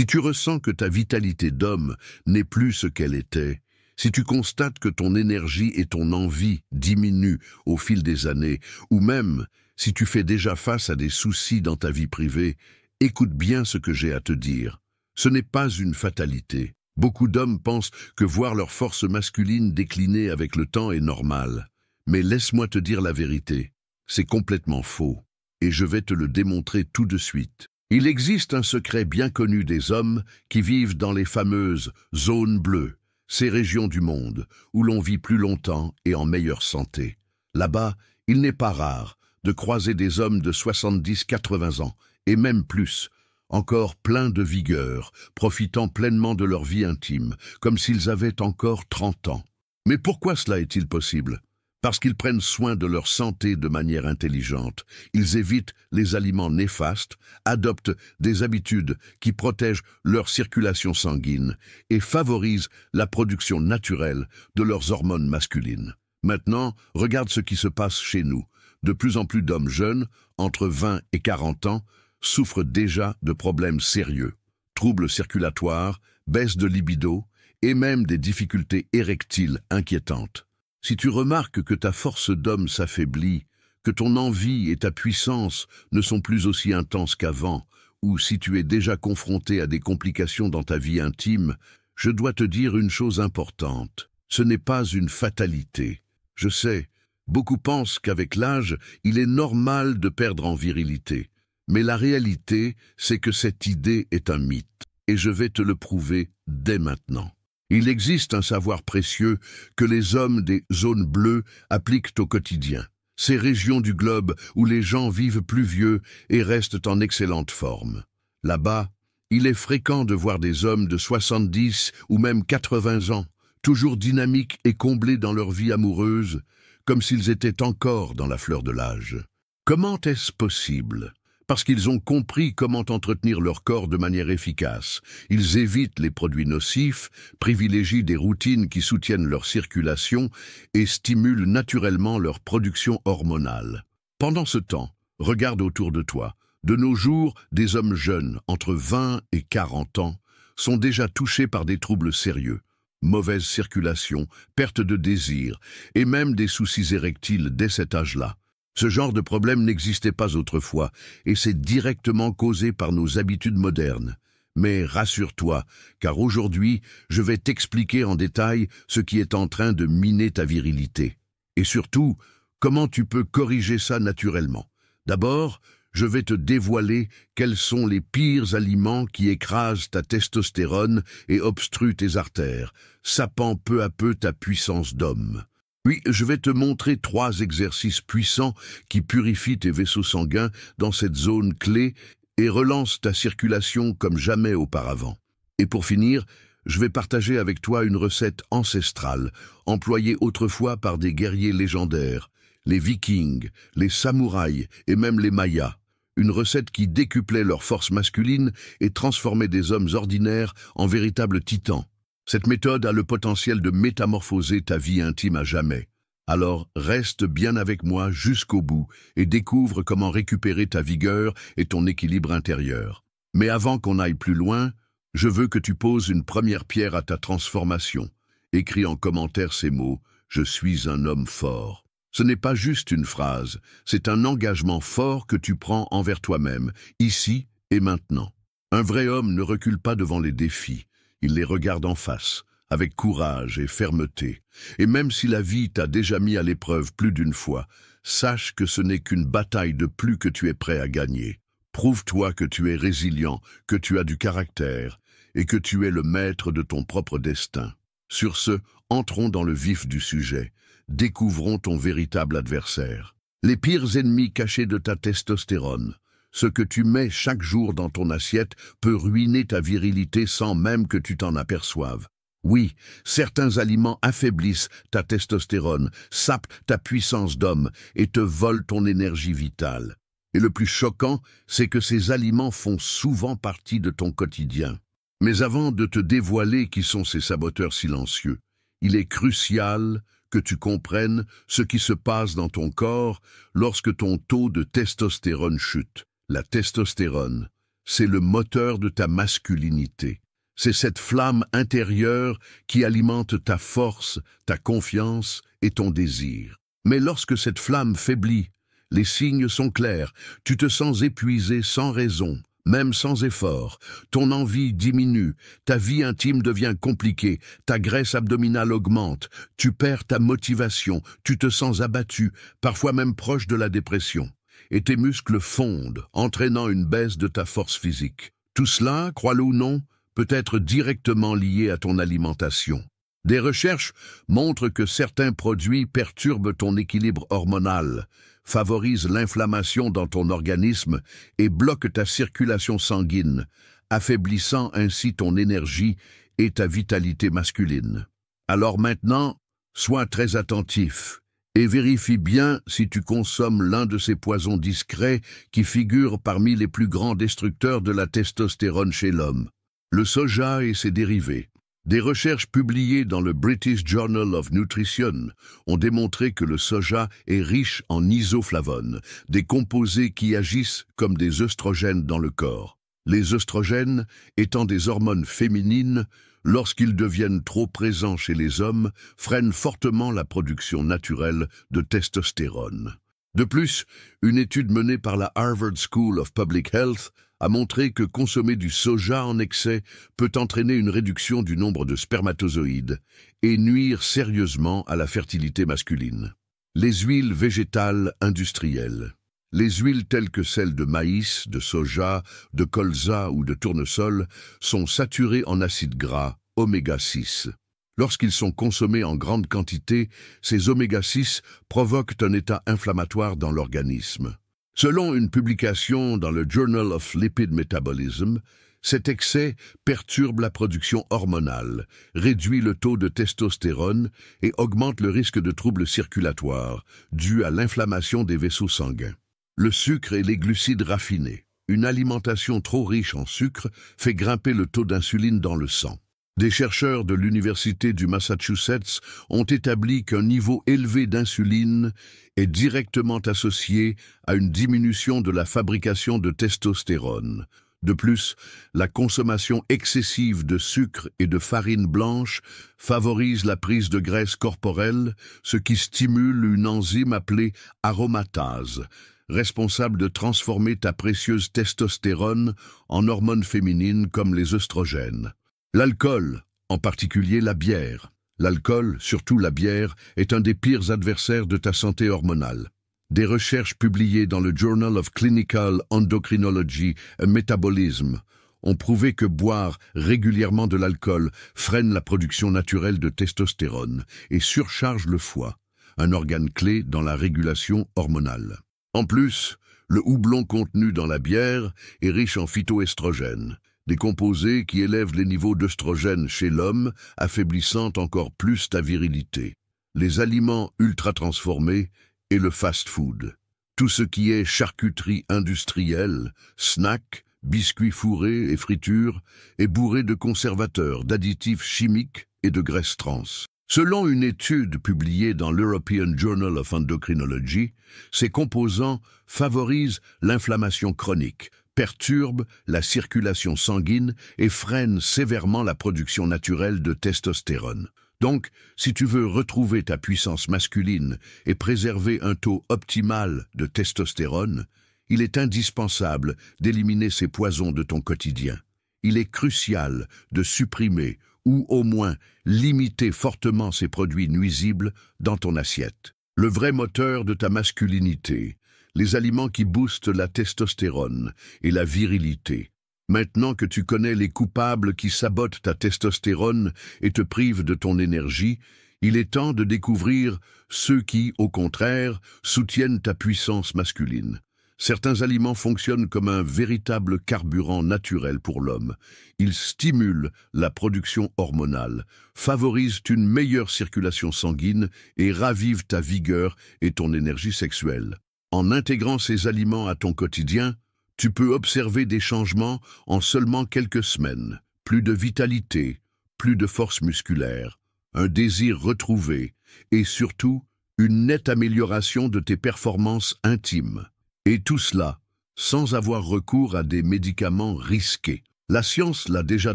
Si tu ressens que ta vitalité d'homme n'est plus ce qu'elle était, si tu constates que ton énergie et ton envie diminuent au fil des années, ou même si tu fais déjà face à des soucis dans ta vie privée, écoute bien ce que j'ai à te dire. Ce n'est pas une fatalité. Beaucoup d'hommes pensent que voir leur force masculine décliner avec le temps est normal. Mais laisse-moi te dire la vérité, c'est complètement faux. Et je vais te le démontrer tout de suite. Il existe un secret bien connu des hommes qui vivent dans les fameuses zones bleues, ces régions du monde où l'on vit plus longtemps et en meilleure santé. Là-bas, il n'est pas rare de croiser des hommes de 70-80 ans, et même plus, encore pleins de vigueur, profitant pleinement de leur vie intime, comme s'ils avaient encore 30 ans. Mais pourquoi cela est-il possible ? Parce qu'ils prennent soin de leur santé de manière intelligente. Ils évitent les aliments néfastes, adoptent des habitudes qui protègent leur circulation sanguine et favorisent la production naturelle de leurs hormones masculines. Maintenant, regarde ce qui se passe chez nous. De plus en plus d'hommes jeunes, entre 20 et 40 ans, souffrent déjà de problèmes sérieux. Troubles circulatoires, baisse de libido et même des difficultés érectiles inquiétantes. Si tu remarques que ta force d'homme s'affaiblit, que ton envie et ta puissance ne sont plus aussi intenses qu'avant, ou si tu es déjà confronté à des complications dans ta vie intime, je dois te dire une chose importante. Ce n'est pas une fatalité. Je sais, beaucoup pensent qu'avec l'âge, il est normal de perdre en virilité. Mais la réalité, c'est que cette idée est un mythe, et je vais te le prouver dès maintenant. Il existe un savoir précieux que les hommes des zones bleues appliquent au quotidien. Ces régions du globe où les gens vivent plus vieux et restent en excellente forme. Là-bas, il est fréquent de voir des hommes de 70 ou même 80 ans, toujours dynamiques et comblés dans leur vie amoureuse, comme s'ils étaient encore dans la fleur de l'âge. Comment est-ce possible ? Parce qu'ils ont compris comment entretenir leur corps de manière efficace. Ils évitent les produits nocifs, privilégient des routines qui soutiennent leur circulation et stimulent naturellement leur production hormonale. Pendant ce temps, regarde autour de toi. De nos jours, des hommes jeunes, entre 20 et 40 ans, sont déjà touchés par des troubles sérieux. Mauvaise circulation, perte de désir et même des soucis érectiles dès cet âge-là. Ce genre de problème n'existait pas autrefois, et c'est directement causé par nos habitudes modernes. Mais rassure-toi, car aujourd'hui, je vais t'expliquer en détail ce qui est en train de miner ta virilité. Et surtout, comment tu peux corriger ça naturellement. D'abord, je vais te dévoiler quels sont les pires aliments qui écrasent ta testostérone et obstruent tes artères, sapant peu à peu ta puissance d'homme. Oui, je vais te montrer 3 exercices puissants qui purifient tes vaisseaux sanguins dans cette zone clé et relancent ta circulation comme jamais auparavant. Et pour finir, je vais partager avec toi une recette ancestrale, employée autrefois par des guerriers légendaires, les Vikings, les samouraïs et même les Mayas. Une recette qui décuplait leur force masculine et transformait des hommes ordinaires en véritables titans. Cette méthode a le potentiel de métamorphoser ta vie intime à jamais. Alors reste bien avec moi jusqu'au bout et découvre comment récupérer ta vigueur et ton équilibre intérieur. Mais avant qu'on aille plus loin, je veux que tu poses une première pierre à ta transformation. Écris en commentaire ces mots « Je suis un homme fort ». Ce n'est pas juste une phrase, c'est un engagement fort que tu prends envers toi-même, ici et maintenant. Un vrai homme ne recule pas devant les défis. Il les regarde en face, avec courage et fermeté. Et même si la vie t'a déjà mis à l'épreuve plus d'une fois, sache que ce n'est qu'une bataille de plus que tu es prêt à gagner. Prouve-toi que tu es résilient, que tu as du caractère et que tu es le maître de ton propre destin. Sur ce, entrons dans le vif du sujet. Découvrons ton véritable adversaire. Les pires ennemis cachés de ta testostérone. Ce que tu mets chaque jour dans ton assiette peut ruiner ta virilité sans même que tu t'en aperçoives. Oui, certains aliments affaiblissent ta testostérone, sapent ta puissance d'homme et te volent ton énergie vitale. Et le plus choquant, c'est que ces aliments font souvent partie de ton quotidien. Mais avant de te dévoiler qui sont ces saboteurs silencieux, il est crucial que tu comprennes ce qui se passe dans ton corps lorsque ton taux de testostérone chute. La testostérone, c'est le moteur de ta masculinité. C'est cette flamme intérieure qui alimente ta force, ta confiance et ton désir. Mais lorsque cette flamme faiblit, les signes sont clairs. Tu te sens épuisé sans raison, même sans effort. Ton envie diminue, ta vie intime devient compliquée, ta graisse abdominale augmente, tu perds ta motivation, tu te sens abattu, parfois même proche de la dépression. Et tes muscles fondent, entraînant une baisse de ta force physique. Tout cela, crois-le ou non, peut être directement lié à ton alimentation. Des recherches montrent que certains produits perturbent ton équilibre hormonal, favorisent l'inflammation dans ton organisme et bloquent ta circulation sanguine, affaiblissant ainsi ton énergie et ta vitalité masculine. Alors maintenant, sois très attentif et vérifie bien si tu consommes l'un de ces poisons discrets qui figurent parmi les plus grands destructeurs de la testostérone chez l'homme. Le soja et ses dérivés. Des recherches publiées dans le British Journal of Nutrition ont démontré que le soja est riche en isoflavones, des composés qui agissent comme des œstrogènes dans le corps. Les œstrogènes étant des hormones féminines, lorsqu'ils deviennent trop présents chez les hommes, freinent fortement la production naturelle de testostérone. De plus, une étude menée par la Harvard School of Public Health a montré que consommer du soja en excès peut entraîner une réduction du nombre de spermatozoïdes et nuire sérieusement à la fertilité masculine. Les huiles végétales industrielles. Les huiles telles que celles de maïs, de soja, de colza ou de tournesol sont saturées en acides gras, oméga 6. Lorsqu'ils sont consommés en grande quantité, ces oméga 6 provoquent un état inflammatoire dans l'organisme. Selon une publication dans le Journal of Lipid Metabolism, cet excès perturbe la production hormonale, réduit le taux de testostérone et augmente le risque de troubles circulatoires dus à l'inflammation des vaisseaux sanguins. Le sucre et les glucides raffinés. Une alimentation trop riche en sucre fait grimper le taux d'insuline dans le sang. Des chercheurs de l'Université du Massachusetts ont établi qu'un niveau élevé d'insuline est directement associé à une diminution de la fabrication de testostérone. De plus, la consommation excessive de sucre et de farine blanche favorise la prise de graisse corporelle, ce qui stimule une enzyme appelée aromatase, responsable de transformer ta précieuse testostérone en hormones féminines comme les œstrogènes. L'alcool, en particulier la bière. L'alcool, surtout la bière, est un des pires adversaires de ta santé hormonale. Des recherches publiées dans le Journal of Clinical Endocrinology and Metabolism ont prouvé que boire régulièrement de l'alcool freine la production naturelle de testostérone et surcharge le foie, un organe clé dans la régulation hormonale. En plus, le houblon contenu dans la bière est riche en phytoestrogènes, des composés qui élèvent les niveaux d'œstrogènes chez l'homme, affaiblissant encore plus ta virilité. Les aliments ultra-transformés et le fast-food. Tout ce qui est charcuterie industrielle, snacks, biscuits fourrés et fritures est bourré de conservateurs, d'additifs chimiques et de graisses trans. Selon une étude publiée dans l'European Journal of Endocrinology, ces composants favorisent l'inflammation chronique, perturbent la circulation sanguine et freinent sévèrement la production naturelle de testostérone. Donc, si tu veux retrouver ta puissance masculine et préserver un taux optimal de testostérone, il est indispensable d'éliminer ces poisons de ton quotidien. Il est crucial de supprimer ou au moins limiter fortement ces produits nuisibles dans ton assiette. Le vrai moteur de ta masculinité, les aliments qui boostent la testostérone et la virilité. Maintenant que tu connais les coupables qui sabotent ta testostérone et te privent de ton énergie, il est temps de découvrir ceux qui, au contraire, soutiennent ta puissance masculine. Certains aliments fonctionnent comme un véritable carburant naturel pour l'homme. Ils stimulent la production hormonale, favorisent une meilleure circulation sanguine et ravivent ta vigueur et ton énergie sexuelle. En intégrant ces aliments à ton quotidien, tu peux observer des changements en seulement quelques semaines. Plus de vitalité, plus de force musculaire, un désir retrouvé et surtout une nette amélioration de tes performances intimes. Et tout cela sans avoir recours à des médicaments risqués. La science l'a déjà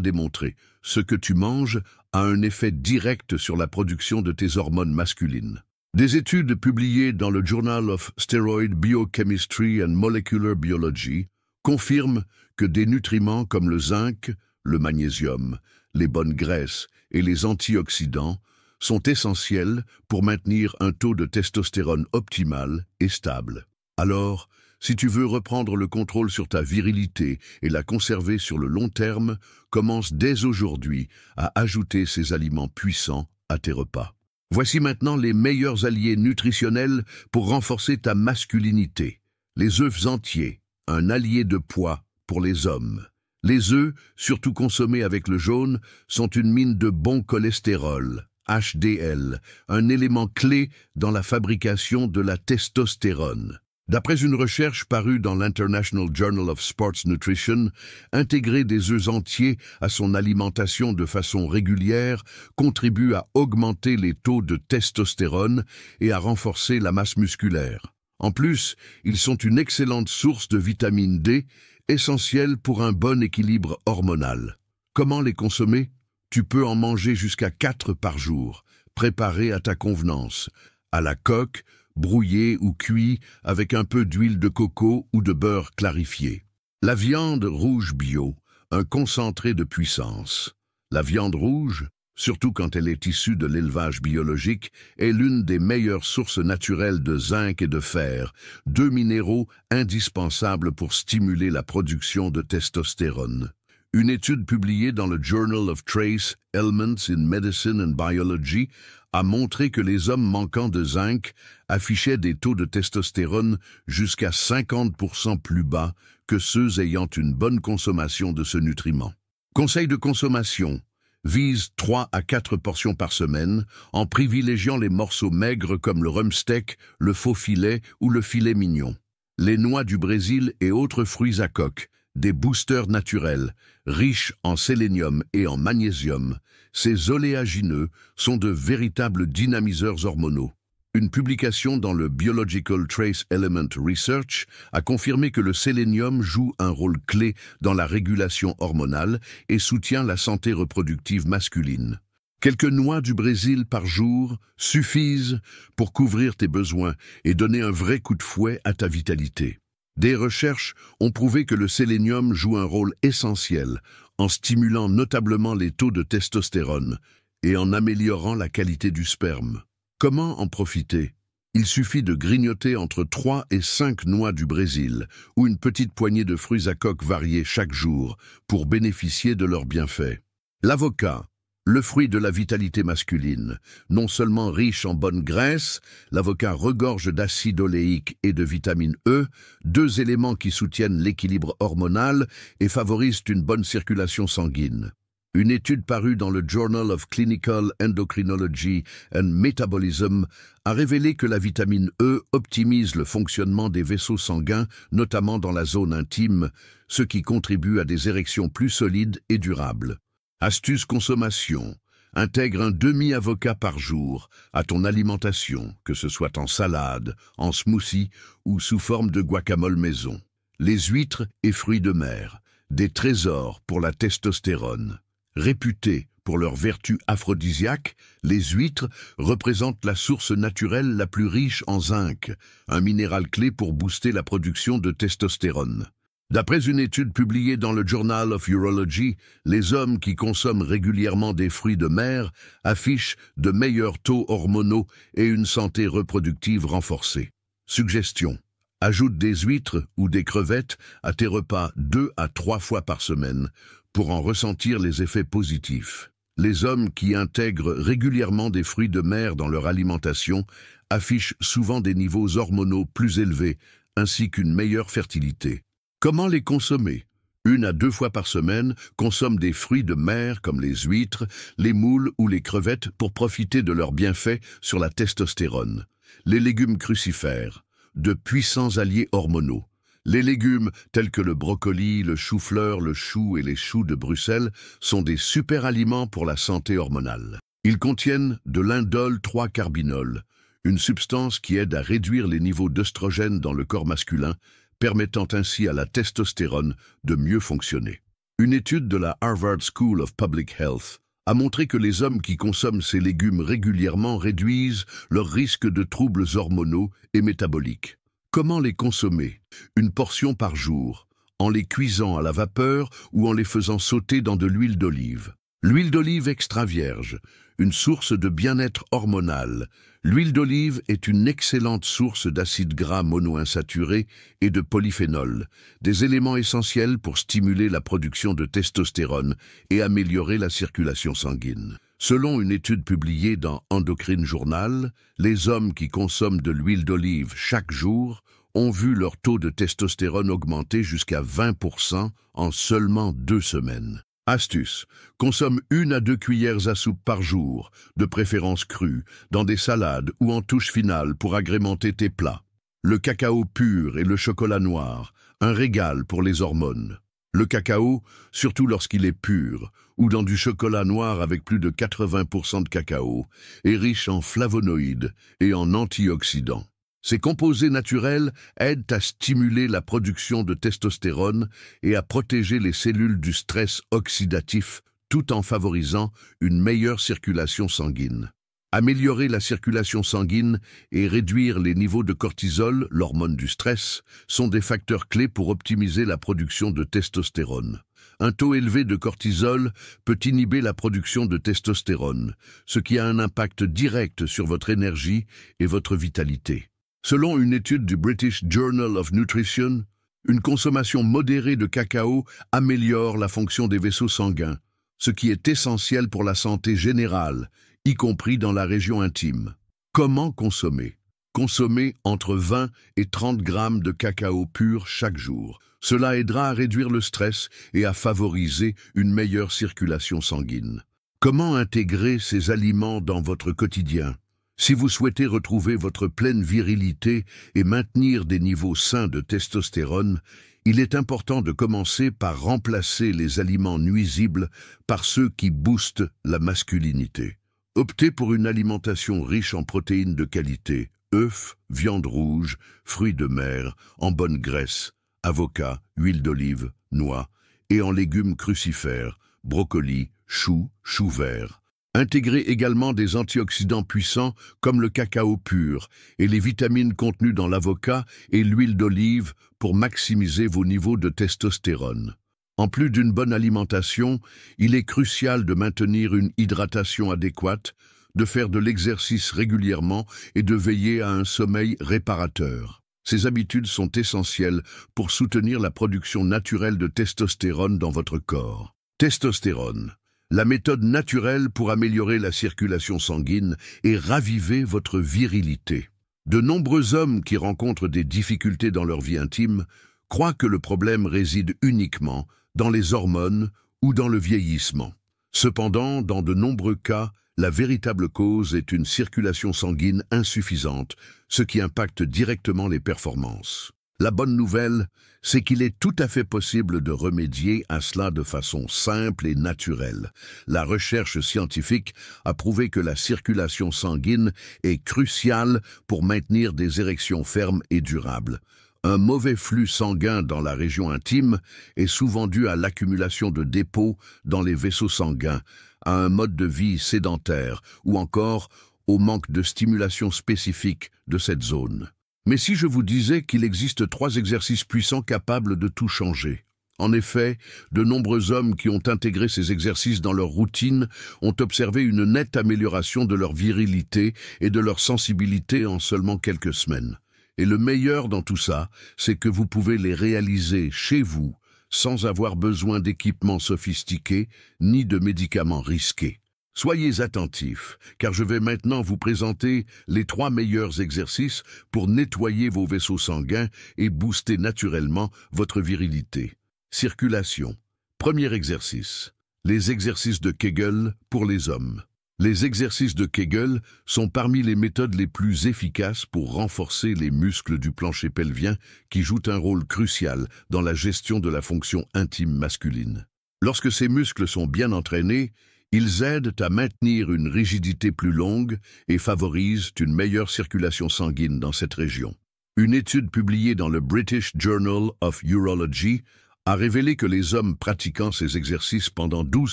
démontré, ce que tu manges a un effet direct sur la production de tes hormones masculines. Des études publiées dans le Journal of Steroid Biochemistry and Molecular Biology confirment que des nutriments comme le zinc, le magnésium, les bonnes graisses et les antioxydants sont essentiels pour maintenir un taux de testostérone optimal et stable. Alors, si tu veux reprendre le contrôle sur ta virilité et la conserver sur le long terme, commence dès aujourd'hui à ajouter ces aliments puissants à tes repas. Voici maintenant les meilleurs alliés nutritionnels pour renforcer ta masculinité. Les œufs entiers, un allié de poids pour les hommes. Les œufs, surtout consommés avec le jaune, sont une mine de bon cholestérol, HDL, un élément clé dans la fabrication de la testostérone. D'après une recherche parue dans l'International Journal of Sports Nutrition, intégrer des œufs entiers à son alimentation de façon régulière contribue à augmenter les taux de testostérone et à renforcer la masse musculaire. En plus, ils sont une excellente source de vitamine D, essentielle pour un bon équilibre hormonal. Comment les consommer? Tu peux en manger jusqu'à 4 par jour, préparés à ta convenance, à la coque, brouillé ou cuit avec un peu d'huile de coco ou de beurre clarifié. La viande rouge bio, un concentré de puissance. La viande rouge, surtout quand elle est issue de l'élevage biologique, est l'une des meilleures sources naturelles de zinc et de fer, deux minéraux indispensables pour stimuler la production de testostérone. Une étude publiée dans le Journal of Trace Elements in Medicine and Biology a montré que les hommes manquant de zinc affichaient des taux de testostérone jusqu'à 50% plus bas que ceux ayant une bonne consommation de ce nutriment. Conseil de consommation: vise 3 à 4 portions par semaine en privilégiant les morceaux maigres comme le rumsteak, le faux filet ou le filet mignon. Les noix du Brésil et autres fruits à coque, des boosters naturels, riches en sélénium et en magnésium, ces oléagineux sont de véritables dynamiseurs hormonaux. Une publication dans le Biological Trace Element Research a confirmé que le sélénium joue un rôle clé dans la régulation hormonale et soutient la santé reproductive masculine. Quelques noix du Brésil par jour suffisent pour couvrir tes besoins et donner un vrai coup de fouet à ta vitalité. Des recherches ont prouvé que le sélénium joue un rôle essentiel en stimulant notablement les taux de testostérone et en améliorant la qualité du sperme. Comment en profiter? Il suffit de grignoter entre 3 et 5 noix du Brésil ou une petite poignée de fruits à coque variés chaque jour pour bénéficier de leurs bienfaits. L'avocat, le fruit de la vitalité masculine. Non seulement riche en bonnes graisses, l'avocat regorge d'acide oléique et de vitamine E, deux éléments qui soutiennent l'équilibre hormonal et favorisent une bonne circulation sanguine. Une étude parue dans le Journal of Clinical Endocrinology and Metabolism a révélé que la vitamine E optimise le fonctionnement des vaisseaux sanguins, notamment dans la zone intime, ce qui contribue à des érections plus solides et durables. Astuce consommation: intègre un demi-avocat par jour à ton alimentation, que ce soit en salade, en smoothie ou sous forme de guacamole maison. Les huîtres et fruits de mer, des trésors pour la testostérone. Réputées pour leurs vertus aphrodisiaques, les huîtres représentent la source naturelle la plus riche en zinc, un minéral clé pour booster la production de testostérone. D'après une étude publiée dans le Journal of Urology, les hommes qui consomment régulièrement des fruits de mer affichent de meilleurs taux hormonaux et une santé reproductive renforcée. Suggestion: ajoute des huîtres ou des crevettes à tes repas 2 à 3 fois par semaine pour en ressentir les effets positifs. Les hommes qui intègrent régulièrement des fruits de mer dans leur alimentation affichent souvent des niveaux hormonaux plus élevés ainsi qu'une meilleure fertilité. Comment les consommer? 1 à 2 fois par semaine, consomme des fruits de mer comme les huîtres, les moules ou les crevettes pour profiter de leurs bienfaits sur la testostérone. Les légumes crucifères, de puissants alliés hormonaux. Les légumes tels que le brocoli, le chou-fleur, le chou et les choux de Bruxelles sont des super aliments pour la santé hormonale. Ils contiennent de l'indole 3-carbinol, une substance qui aide à réduire les niveaux d'œstrogène dans le corps masculin, permettant ainsi à la testostérone de mieux fonctionner. Une étude de la Harvard School of Public Health a montré que les hommes qui consomment ces légumes régulièrement réduisent leur risque de troubles hormonaux et métaboliques. Comment les consommer? Une portion par jour, en les cuisant à la vapeur ou en les faisant sauter dans de l'huile d'olive. L'huile d'olive extra vierge, une source de bien-être hormonal. L'huile d'olive est une excellente source d'acides gras monoinsaturés et de polyphénols, des éléments essentiels pour stimuler la production de testostérone et améliorer la circulation sanguine. Selon une étude publiée dans Endocrine Journal, les hommes qui consomment de l'huile d'olive chaque jour ont vu leur taux de testostérone augmenter jusqu'à 20% en seulement 2 semaines. Astuce: consomme 1 à 2 cuillères à soupe par jour, de préférence crue, dans des salades ou en touche finale pour agrémenter tes plats. Le cacao pur et le chocolat noir, un régal pour les hormones. Le cacao, surtout lorsqu'il est pur, ou dans du chocolat noir avec plus de 80% de cacao, est riche en flavonoïdes et en antioxydants. Ces composés naturels aident à stimuler la production de testostérone et à protéger les cellules du stress oxydatif tout en favorisant une meilleure circulation sanguine. Améliorer la circulation sanguine et réduire les niveaux de cortisol, l'hormone du stress, sont des facteurs clés pour optimiser la production de testostérone. Un taux élevé de cortisol peut inhiber la production de testostérone, ce qui a un impact direct sur votre énergie et votre vitalité. Selon une étude du British Journal of Nutrition, une consommation modérée de cacao améliore la fonction des vaisseaux sanguins, ce qui est essentiel pour la santé générale, y compris dans la région intime. Comment consommer? Consommez entre 20 et 30 grammes de cacao pur chaque jour. Cela aidera à réduire le stress et à favoriser une meilleure circulation sanguine. Comment intégrer ces aliments dans votre quotidien? Si vous souhaitez retrouver votre pleine virilité et maintenir des niveaux sains de testostérone, il est important de commencer par remplacer les aliments nuisibles par ceux qui boostent la masculinité. Optez pour une alimentation riche en protéines de qualité, œufs, viande rouge, fruits de mer, en bonne graisse, avocats, huile d'olive, noix, et en légumes crucifères, brocolis, choux, choux verts. Intégrez également des antioxydants puissants comme le cacao pur et les vitamines contenues dans l'avocat et l'huile d'olive pour maximiser vos niveaux de testostérone. En plus d'une bonne alimentation, il est crucial de maintenir une hydratation adéquate, de faire de l'exercice régulièrement et de veiller à un sommeil réparateur. Ces habitudes sont essentielles pour soutenir la production naturelle de testostérone dans votre corps. Testostérone, la méthode naturelle pour améliorer la circulation sanguine et raviver votre virilité. De nombreux hommes qui rencontrent des difficultés dans leur vie intime croient que le problème réside uniquement dans les hormones ou dans le vieillissement. Cependant, dans de nombreux cas, la véritable cause est une circulation sanguine insuffisante, ce qui impacte directement les performances. La bonne nouvelle, c'est qu'il est tout à fait possible de remédier à cela de façon simple et naturelle. La recherche scientifique a prouvé que la circulation sanguine est cruciale pour maintenir des érections fermes et durables. Un mauvais flux sanguin dans la région intime est souvent dû à l'accumulation de dépôts dans les vaisseaux sanguins, à un mode de vie sédentaire ou encore au manque de stimulation spécifique de cette zone. Mais si je vous disais qu'il existe 3 exercices puissants capables de tout changer? En effet, de nombreux hommes qui ont intégré ces exercices dans leur routine ont observé une nette amélioration de leur virilité et de leur sensibilité en seulement quelques semaines. Et le meilleur dans tout ça, c'est que vous pouvez les réaliser chez vous, sans avoir besoin d'équipements sophistiqués ni de médicaments risqués. Soyez attentifs, car je vais maintenant vous présenter les 3 meilleurs exercices pour nettoyer vos vaisseaux sanguins et booster naturellement votre virilité. Circulation. Premier exercice. Les exercices de Kegel pour les hommes. Les exercices de Kegel sont parmi les méthodes les plus efficaces pour renforcer les muscles du plancher pelvien qui jouent un rôle crucial dans la gestion de la fonction intime masculine. Lorsque ces muscles sont bien entraînés, ils aident à maintenir une rigidité plus longue et favorisent une meilleure circulation sanguine dans cette région. Une étude publiée dans le British Journal of Urology a révélé que les hommes pratiquant ces exercices pendant 12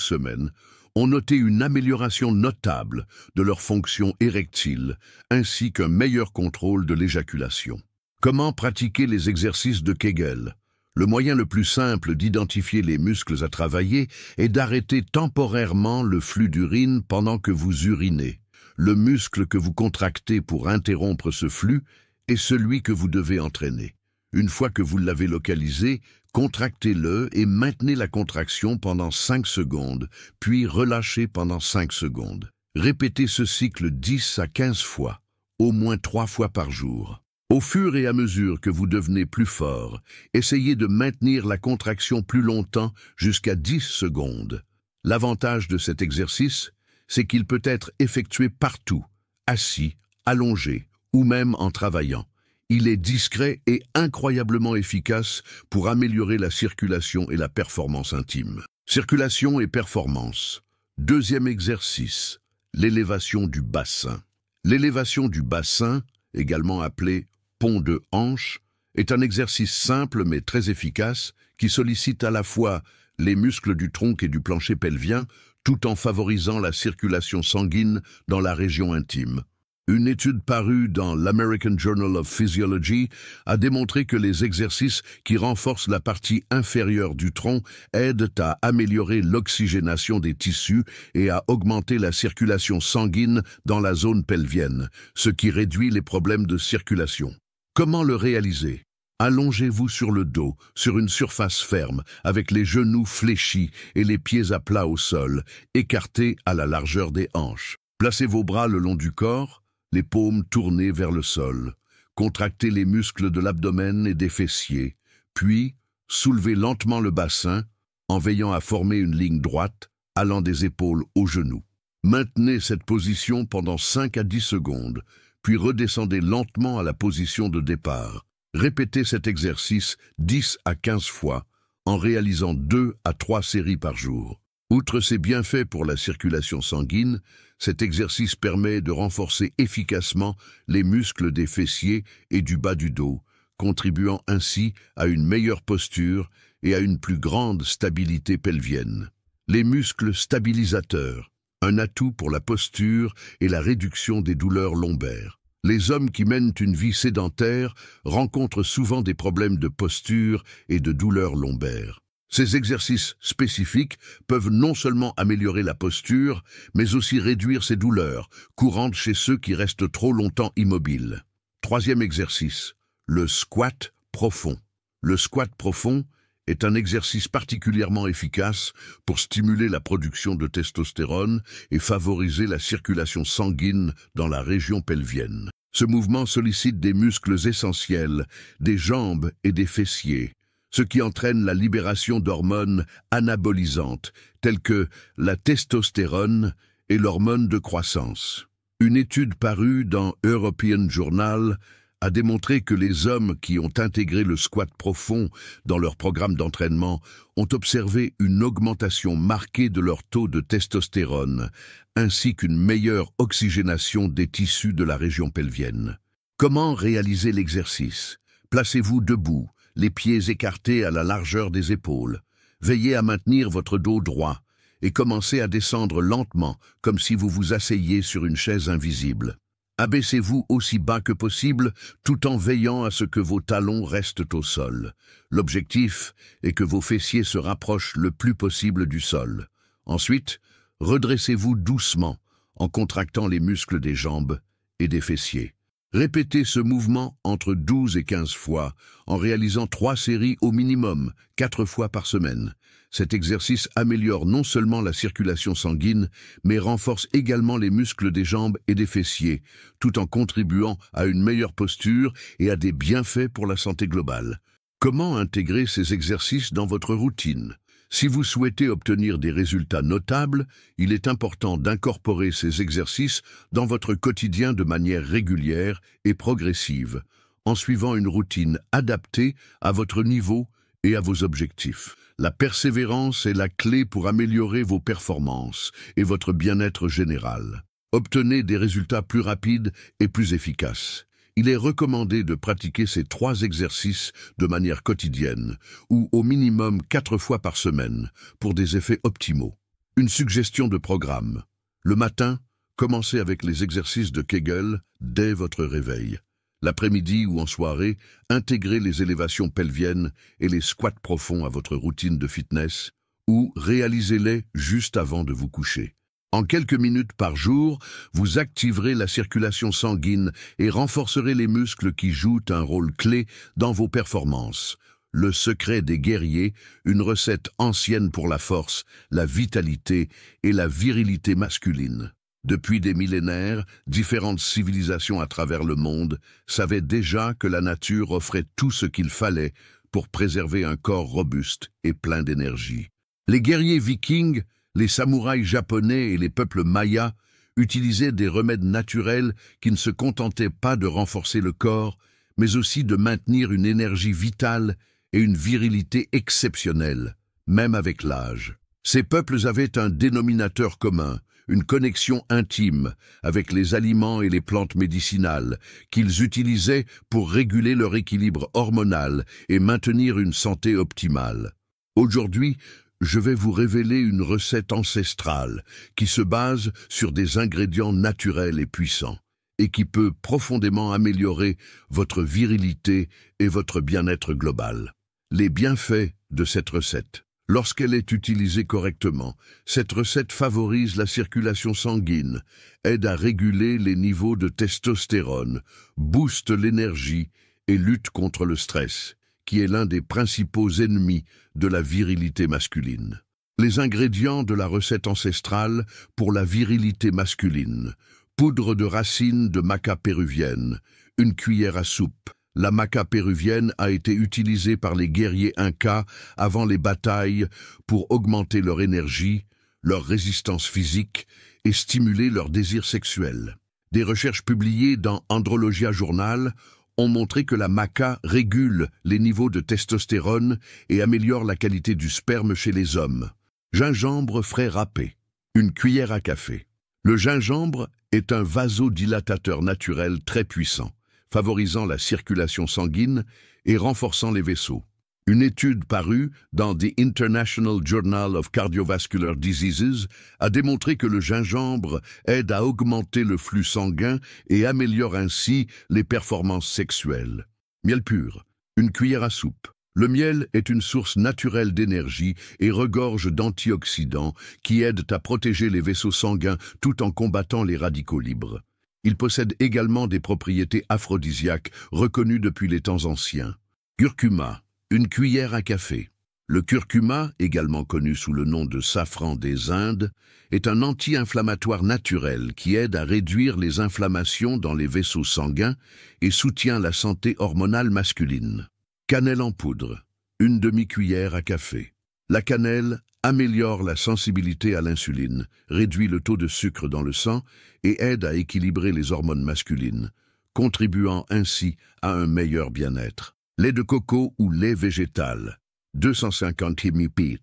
semaines ont noté une amélioration notable de leur fonction érectile, ainsi qu'un meilleur contrôle de l'éjaculation. Comment pratiquer les exercices de Kegel? Le moyen le plus simple d'identifier les muscles à travailler est d'arrêter temporairement le flux d'urine pendant que vous urinez. Le muscle que vous contractez pour interrompre ce flux est celui que vous devez entraîner. Une fois que vous l'avez localisé, contractez-le et maintenez la contraction pendant 5 secondes, puis relâchez pendant 5 secondes. Répétez ce cycle 10 à 15 fois, au moins 3 fois par jour. Au fur et à mesure que vous devenez plus fort, essayez de maintenir la contraction plus longtemps jusqu'à 10 secondes. L'avantage de cet exercice, c'est qu'il peut être effectué partout, assis, allongé ou même en travaillant. Il est discret et incroyablement efficace pour améliorer la circulation et la performance intime. Circulation et performance. Deuxième exercice, l'élévation du bassin. L'élévation du bassin, également appelée pont de hanche, est un exercice simple mais très efficace qui sollicite à la fois les muscles du tronc et du plancher pelvien tout en favorisant la circulation sanguine dans la région intime. Une étude parue dans l'American Journal of Physiology a démontré que les exercices qui renforcent la partie inférieure du tronc aident à améliorer l'oxygénation des tissus et à augmenter la circulation sanguine dans la zone pelvienne, ce qui réduit les problèmes de circulation. Comment le réaliser? Allongez-vous sur le dos, sur une surface ferme, avec les genoux fléchis et les pieds à plat au sol, écartés à la largeur des hanches. Placez vos bras le long du corps, les paumes tournées vers le sol. Contractez les muscles de l'abdomen et des fessiers, puis soulevez lentement le bassin en veillant à former une ligne droite allant des épaules aux genoux. Maintenez cette position pendant 5 à 10 secondes, puis redescendez lentement à la position de départ. Répétez cet exercice 10 à 15 fois en réalisant 2 à 3 séries par jour. Outre ses bienfaits pour la circulation sanguine, cet exercice permet de renforcer efficacement les muscles des fessiers et du bas du dos, contribuant ainsi à une meilleure posture et à une plus grande stabilité pelvienne. Les muscles stabilisateurs, un atout pour la posture et la réduction des douleurs lombaires. Les hommes qui mènent une vie sédentaire rencontrent souvent des problèmes de posture et de douleurs lombaires. Ces exercices spécifiques peuvent non seulement améliorer la posture, mais aussi réduire ces douleurs, courantes chez ceux qui restent trop longtemps immobiles. Troisième exercice, le squat profond. Le squat profond est un exercice particulièrement efficace pour stimuler la production de testostérone et favoriser la circulation sanguine dans la région pelvienne. Ce mouvement sollicite des muscles essentiels, des jambes et des fessiers, ce qui entraîne la libération d'hormones anabolisantes, telles que la testostérone et l'hormone de croissance. Une étude parue dans European Journal a démontré que les hommes qui ont intégré le squat profond dans leur programme d'entraînement ont observé une augmentation marquée de leur taux de testostérone, ainsi qu'une meilleure oxygénation des tissus de la région pelvienne. Comment réaliser l'exercice? Placez-vous debout, les pieds écartés à la largeur des épaules. Veillez à maintenir votre dos droit et commencez à descendre lentement, comme si vous vous asseyiez sur une chaise invisible. Abaissez-vous aussi bas que possible, tout en veillant à ce que vos talons restent au sol. L'objectif est que vos fessiers se rapprochent le plus possible du sol. Ensuite, redressez-vous doucement en contractant les muscles des jambes et des fessiers. Répétez ce mouvement entre 12 et 15 fois, en réalisant 3 séries au minimum, 4 fois par semaine. Cet exercice améliore non seulement la circulation sanguine, mais renforce également les muscles des jambes et des fessiers, tout en contribuant à une meilleure posture et à des bienfaits pour la santé globale. Comment intégrer ces exercices dans votre routine? Si vous souhaitez obtenir des résultats notables, il est important d'incorporer ces exercices dans votre quotidien de manière régulière et progressive, en suivant une routine adaptée à votre niveau et à vos objectifs. La persévérance est la clé pour améliorer vos performances et votre bien-être général. Obtenez des résultats plus rapides et plus efficaces. Il est recommandé de pratiquer ces 3 exercices de manière quotidienne, ou au minimum 4 fois par semaine, pour des effets optimaux. Une suggestion de programme. Le matin, commencez avec les exercices de Kegel dès votre réveil. L'après-midi ou en soirée, intégrez les élévations pelviennes et les squats profonds à votre routine de fitness, ou réalisez-les juste avant de vous coucher. En quelques minutes par jour, vous activerez la circulation sanguine et renforcerez les muscles qui jouent un rôle clé dans vos performances. Le secret des guerriers, une recette ancienne pour la force, la vitalité et la virilité masculine. Depuis des millénaires, différentes civilisations à travers le monde savaient déjà que la nature offrait tout ce qu'il fallait pour préserver un corps robuste et plein d'énergie. Les guerriers vikings, les samouraïs japonais et les peuples mayas utilisaient des remèdes naturels qui ne se contentaient pas de renforcer le corps, mais aussi de maintenir une énergie vitale et une virilité exceptionnelle, même avec l'âge. Ces peuples avaient un dénominateur commun, une connexion intime avec les aliments et les plantes médicinales qu'ils utilisaient pour réguler leur équilibre hormonal et maintenir une santé optimale. Aujourd'hui, je vais vous révéler une recette ancestrale qui se base sur des ingrédients naturels et puissants et qui peut profondément améliorer votre virilité et votre bien-être global. Les bienfaits de cette recette. Lorsqu'elle est utilisée correctement, cette recette favorise la circulation sanguine, aide à réguler les niveaux de testostérone, booste l'énergie et lutte contre le stress, qui est l'un des principaux ennemis de la virilité masculine. Les ingrédients de la recette ancestrale pour la virilité masculine. Poudre de racines de maca péruvienne, une cuillère à soupe. La maca péruvienne a été utilisée par les guerriers incas avant les batailles pour augmenter leur énergie, leur résistance physique et stimuler leur désir sexuel. Des recherches publiées dans Andrologia Journal ont montré que la maca régule les niveaux de testostérone et améliore la qualité du sperme chez les hommes. Gingembre frais râpé, une cuillère à café. Le gingembre est un vasodilatateur naturel très puissant, favorisant la circulation sanguine et renforçant les vaisseaux. Une étude parue dans The International Journal of Cardiovascular Diseases a démontré que le gingembre aide à augmenter le flux sanguin et améliore ainsi les performances sexuelles. Miel pur, une cuillère à soupe. Le miel est une source naturelle d'énergie et regorge d'antioxydants qui aident à protéger les vaisseaux sanguins tout en combattant les radicaux libres. Il possède également des propriétés aphrodisiaques reconnues depuis les temps anciens. Curcuma, une cuillère à café. Le curcuma, également connu sous le nom de safran des Indes, est un anti-inflammatoire naturel qui aide à réduire les inflammations dans les vaisseaux sanguins et soutient la santé hormonale masculine. Cannelle en poudre, une demi-cuillère à café. La cannelle améliore la sensibilité à l'insuline, réduit le taux de sucre dans le sang et aide à équilibrer les hormones masculines, contribuant ainsi à un meilleur bien-être. Lait de coco ou lait végétal, 250 ml.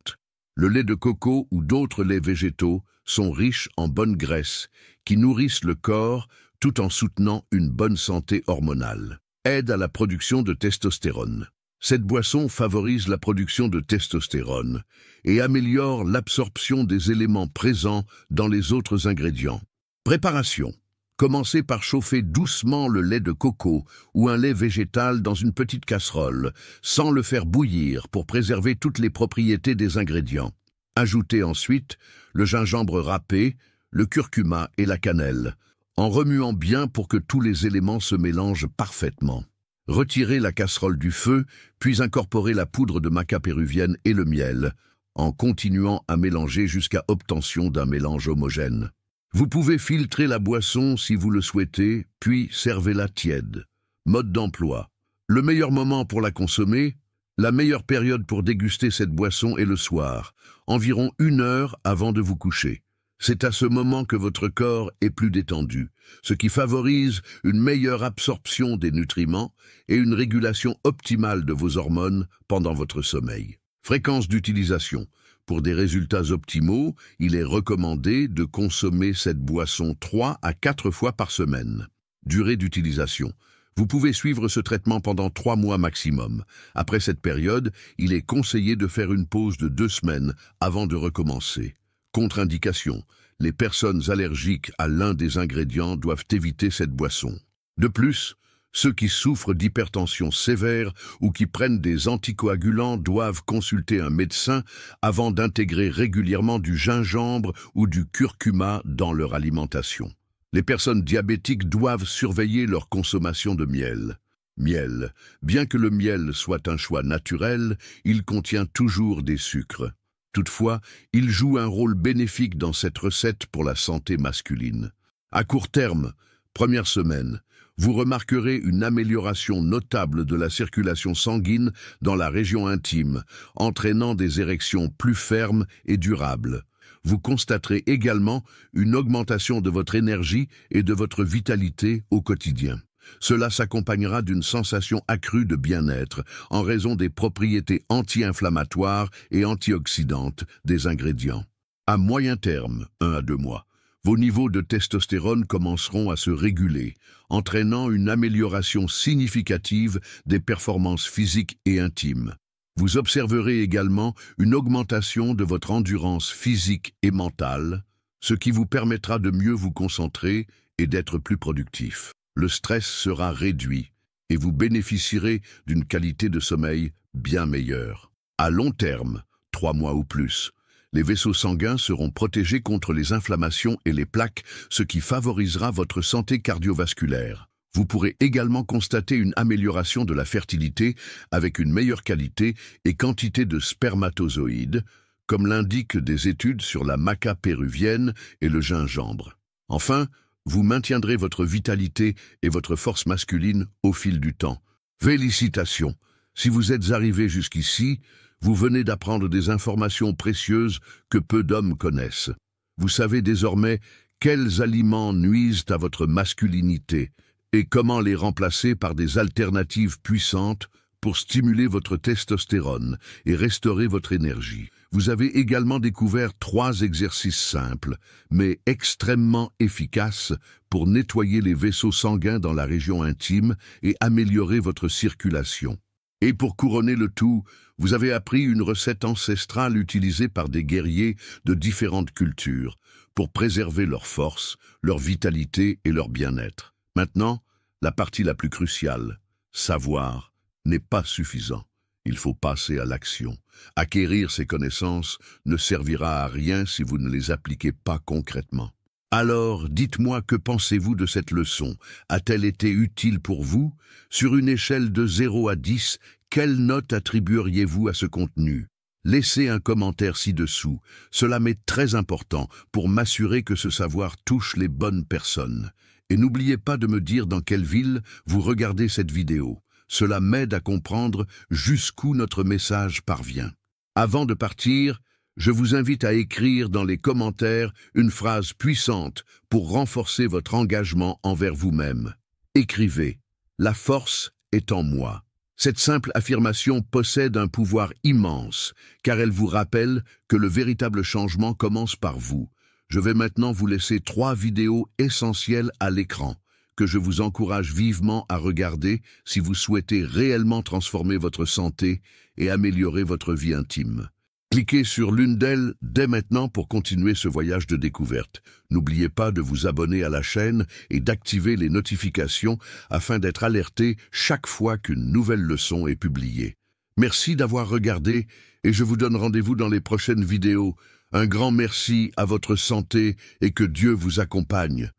Le lait de coco ou d'autres laits végétaux sont riches en bonnes graisses qui nourrissent le corps tout en soutenant une bonne santé hormonale. Aide à la production de testostérone. Cette boisson favorise la production de testostérone et améliore l'absorption des éléments présents dans les autres ingrédients. Préparation. Commencez par chauffer doucement le lait de coco ou un lait végétal dans une petite casserole, sans le faire bouillir pour préserver toutes les propriétés des ingrédients. Ajoutez ensuite le gingembre râpé, le curcuma et la cannelle, en remuant bien pour que tous les éléments se mélangent parfaitement. Retirez la casserole du feu, puis incorporez la poudre de maca péruvienne et le miel, en continuant à mélanger jusqu'à obtention d'un mélange homogène. Vous pouvez filtrer la boisson si vous le souhaitez, puis servez-la tiède. Mode d'emploi. Le meilleur moment pour la consommer, la meilleure période pour déguster cette boisson est le soir, environ 1 heure avant de vous coucher. C'est à ce moment que votre corps est plus détendu, ce qui favorise une meilleure absorption des nutriments et une régulation optimale de vos hormones pendant votre sommeil. Fréquence d'utilisation. Pour des résultats optimaux, il est recommandé de consommer cette boisson 3 à 4 fois par semaine. Durée d'utilisation. Vous pouvez suivre ce traitement pendant 3 mois maximum. Après cette période, il est conseillé de faire une pause de 2 semaines avant de recommencer. Contre-indication: les personnes allergiques à l'un des ingrédients doivent éviter cette boisson. De plus, ceux qui souffrent d'hypertension sévère ou qui prennent des anticoagulants doivent consulter un médecin avant d'intégrer régulièrement du gingembre ou du curcuma dans leur alimentation. Les personnes diabétiques doivent surveiller leur consommation de miel. Miel. Bien que le miel soit un choix naturel, il contient toujours des sucres. Toutefois, il joue un rôle bénéfique dans cette recette pour la santé masculine. À court terme, première semaine, vous remarquerez une amélioration notable de la circulation sanguine dans la région intime, entraînant des érections plus fermes et durables. Vous constaterez également une augmentation de votre énergie et de votre vitalité au quotidien. Cela s'accompagnera d'une sensation accrue de bien-être en raison des propriétés anti-inflammatoires et antioxydantes des ingrédients. À moyen terme, 1 à 2 mois, vos niveaux de testostérone commenceront à se réguler, entraînant une amélioration significative des performances physiques et intimes. Vous observerez également une augmentation de votre endurance physique et mentale, ce qui vous permettra de mieux vous concentrer et d'être plus productif. Le stress sera réduit et vous bénéficierez d'une qualité de sommeil bien meilleure. À long terme, 3 mois ou plus, les vaisseaux sanguins seront protégés contre les inflammations et les plaques, ce qui favorisera votre santé cardiovasculaire. Vous pourrez également constater une amélioration de la fertilité avec une meilleure qualité et quantité de spermatozoïdes, comme l'indiquent des études sur la maca péruvienne et le gingembre. Enfin, vous maintiendrez votre vitalité et votre force masculine au fil du temps. Félicitations! Si vous êtes arrivé jusqu'ici, vous venez d'apprendre des informations précieuses que peu d'hommes connaissent. Vous savez désormais quels aliments nuisent à votre masculinité et comment les remplacer par des alternatives puissantes pour stimuler votre testostérone et restaurer votre énergie. Vous avez également découvert 3 exercices simples, mais extrêmement efficaces pour nettoyer les vaisseaux sanguins dans la région intime et améliorer votre circulation. Et pour couronner le tout, vous avez appris une recette ancestrale utilisée par des guerriers de différentes cultures pour préserver leur force, leur vitalité et leur bien-être. Maintenant, la partie la plus cruciale, savoir, n'est pas suffisant. Il faut passer à l'action. Acquérir ces connaissances ne servira à rien si vous ne les appliquez pas concrètement. Alors, dites-moi, que pensez-vous de cette leçon? A-t-elle été utile pour vous? Sur une échelle de 0 à 10, quelle note attribueriez-vous à ce contenu? Laissez un commentaire ci-dessous. Cela m'est très important pour m'assurer que ce savoir touche les bonnes personnes. Et n'oubliez pas de me dire dans quelle ville vous regardez cette vidéo. Cela m'aide à comprendre jusqu'où notre message parvient. Avant de partir, je vous invite à écrire dans les commentaires une phrase puissante pour renforcer votre engagement envers vous-même. Écrivez « La force est en moi ». Cette simple affirmation possède un pouvoir immense, car elle vous rappelle que le véritable changement commence par vous. Je vais maintenant vous laisser 3 vidéos essentielles à l'écran, que je vous encourage vivement à regarder si vous souhaitez réellement transformer votre santé et améliorer votre vie intime. Cliquez sur l'une d'elles dès maintenant pour continuer ce voyage de découverte. N'oubliez pas de vous abonner à la chaîne et d'activer les notifications afin d'être alerté chaque fois qu'une nouvelle leçon est publiée. Merci d'avoir regardé et je vous donne rendez-vous dans les prochaines vidéos. Un grand merci à votre santé et que Dieu vous accompagne.